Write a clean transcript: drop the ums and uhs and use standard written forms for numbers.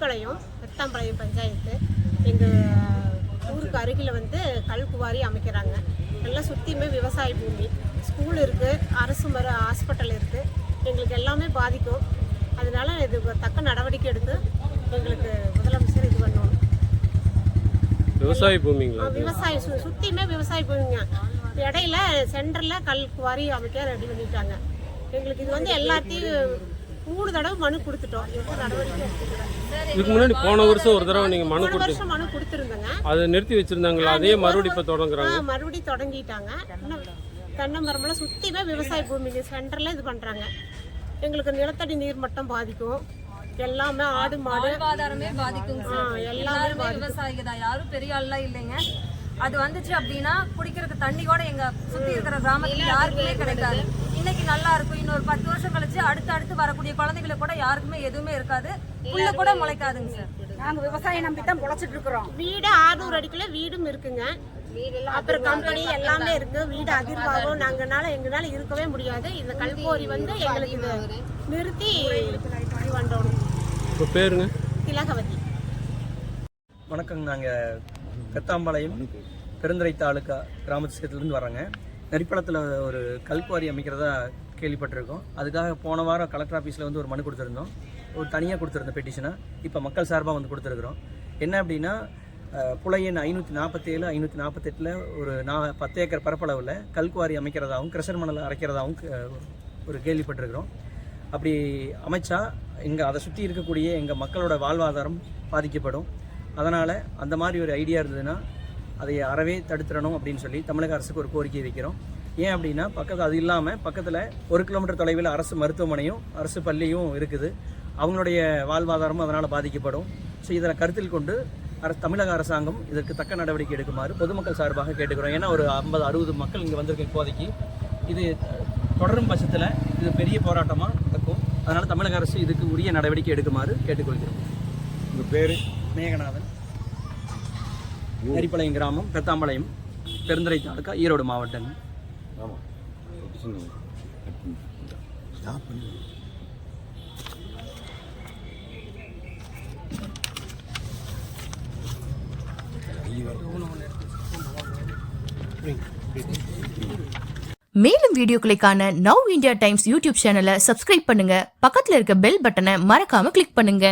நரிப்பாளையம் பெத்தாம்பாளையம் பஞ்சாயத்து. எங்கள் ஊருக்கு அருகில் வந்து கல்குவாரி அமைக்கிறாங்க. நல்லா சுற்றியுமே விவசாய பூமி, ஸ்கூல் இருக்குது, அரசு ஹாஸ்பிட்டல் இருக்குது. எங்களுக்கு எல்லாமே பாதிக்கும். அதனால இது தக்க நடவடிக்கை எடுத்து எங்களுக்கு முதலமைச்சர் இது பண்ணணும். விவசாய பூமிங்களா? விவசாய சுற்றியுமே விவசாய பூமிங்க. இடையில சென்டரில் கல்குவாரி அமைக்க ரெடி பண்ணிட்டாங்க. எங்களுக்கு இது வந்து எல்லாத்தையும் 3 தடவை மனு கொடுத்துட்டோம். நடவடிக்கை எடுத்துக்கிறோம். இதுக்கு முன்னாடி போன வருஷம் ஒரு தடவை நீங்கள் மனு கொடுத்துருந்தேங்க. அதை நிறுத்தி வச்சிருந்தாங்களா? அதே மறுபடியும் இப்போ தொடங்குறாங்க. மறுபடியும் தொடங்கிட்டாங்க. தென்னை மரமெல்லாம் சுற்றியுமே விவசாய பூமிக்கு சென்டரில் இது பண்ணுறாங்க. எங்களுக்கு நிலத்தடி நீர் மட்டம் பாதிக்கும். எல்லாமே ஆடு மாடு வாழ்வாதாரமே பாதிக்கும். எல்லாருமே விவசாயிங்க தான், யாரும் பெரிய ஆள்லாம் இல்லைங்க. அது வந்துச்சு அப்படின்னா குடிக்கிறதுக்கு தண்ணி கூட எங்க சுத்தி இருக்கிற கிராமத்துல யாருக்குமே கிடைக்காது. இன்னைக்கு நல்லா இருக்கும், இன்னொரு 10 வருஷம் கழிச்சு அடுத்து வரக்கூடிய குழந்தைகளுக்கு கூட யாருக்குமே எதுவுமே இருக்காது, புல்ல கூட முளைக்காதுங்க சார். நாங்க விவசாயம் நம்பி தான் முளைச்சிட்டு இருக்கிறோம். வீடு 600 அடிக்குள்ள வீடும் இருக்குங்க. அப்புறம் கம்பெனி எல்லாமே இருக்கு. வீடு அதிர்வாகும். எங்களால இருக்கவே முடியாது. இந்த கல்குவாரி வந்து எங்களுக்கு இதை நிறுத்தி வந்தோம். இப்போ பேருங்க? திலகவதி. வணக்கங்க. நாங்கள் பெத்தாம்பாளையம் பெருந்துறை தாலுக்கா கிராமத்திலிருந்து வர்றோங்க. நரிப்பளத்தில் ஒரு கல்குவாரி அமைக்கிறதா கேள்விப்பட்டிருக்கோம். அதுக்காக போன வாரம் கலெக்டர் ஆஃபீஸில் வந்து ஒரு மனு கொடுத்துருந்தோம். ஒரு தனியாக கொடுத்துருந்தோம் பெட்டிஷனை. இப்போ மக்கள் சார்பாக வந்து கொடுத்துருக்குறோம். என்ன அப்படின்னா, புலை எண் 547, 548 ஒரு 10 ஏக்கர் பரப்பளவில் கல்குவாரி அமைக்கிறதாகவும் கிரஷர் மணல் அரைக்கிறதாகவும் ஒரு கேள்விப்பட்டிருக்கிறோம். அப்படி அமைச்சா அதை சுற்றி இருக்கக்கூடிய எங்கள் மக்களோட வாழ்வாதாரம் பாதிக்கப்படும். அதனால் அந்த மாதிரி ஒரு ஐடியா இருந்ததுன்னா அதை அறவே தடுத்துடணும் அப்படின்னு சொல்லி தமிழக அரசுக்கு ஒரு கோரிக்கை வைக்கிறோம். ஏன் அப்படின்னா, அது இல்லாமல் பக்கத்தில் 1 கிலோமீட்டர் தொலைவில் அரசு மருத்துவமனையும் அரசு பள்ளியும் இருக்குது. அவங்களுடைய வாழ்வாதாரமும் அதனால் பாதிக்கப்படும். ஸோ இதில் கருத்தில் கொண்டு தமிழக அரசாங்கம் இதற்கு தக்க நடவடிக்கை எடுக்குமாறு பொதுமக்கள் சார்பாக கேட்டுக்கிறோம். ஏன்னா ஒரு 50-60 மக்கள் இங்கே வந்திருக்க இப்போதைக்கு. இது தொடரும் பட்சத்தில் இது பெரிய போராட்டமாக நடக்கும். அதனால் தமிழக அரசு இதுக்கு உரிய நடவடிக்கை எடுக்குமாறு கேட்டுக்கொள்கிறோம். உங்கள் பேர்? மேகநாதன், நரிப்பாளையம் கிராமம், பெத்தாம்பாளையம், பெருந்துறை தாலுக்கா, ஈரோடு மாவட்டம். ஆமாம். மேலும் வீடியோக்களை காண நவ் இந்தியா டைம்ஸ் யூடியூப் சேனலை சப்ஸ்கிரைப் பண்ணுங்க. பக்கத்துல இருக்க பெல் பட்டனை மறக்காம கிளிக் பண்ணுங்க.